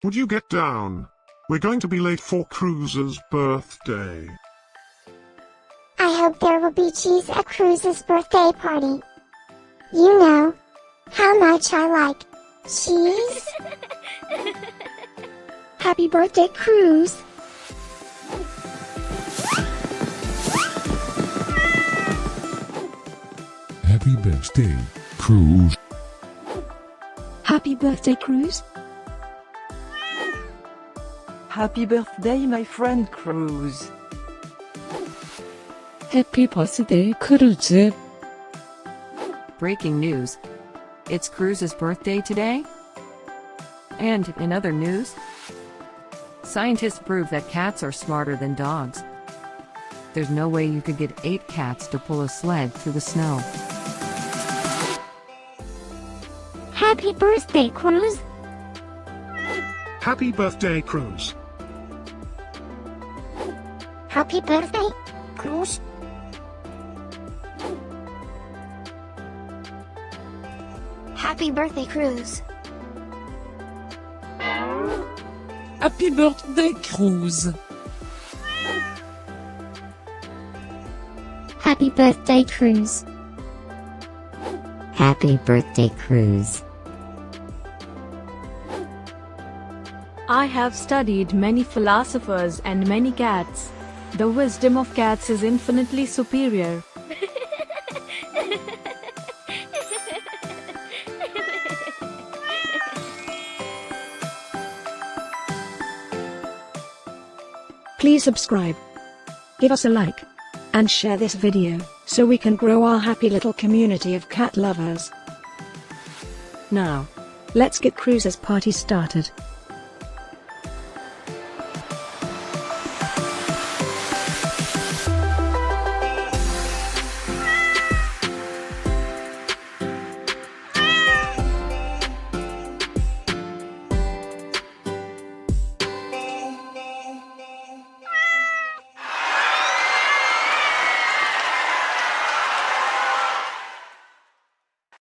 Would you get down? We're going to be late for Cruz's birthday. I hope there will be cheese at Cruz's birthday party. You know how much I like cheese. Happy birthday, Cruz. Happy birthday, Cruz. Happy birthday, Cruz. Happy birthday, my friend Cruz. Happy birthday, Cruz. Breaking news. It's Cruz's birthday today? And in other news, scientists prove that cats are smarter than dogs. There's no way you could get 8 cats to pull a sled through the snow. Happy birthday, Cruz. Happy birthday, Cruz. Happy birthday, Cruz. Happy birthday, Cruz. Happy birthday, Cruz. Happy birthday, Cruz. Happy birthday, Cruz. I have studied many philosophers and many cats. The wisdom of cats is infinitely superior. Please subscribe, give us a like, and share this video, so we can grow our happy little community of cat lovers. Now, let's get Cruz's party started.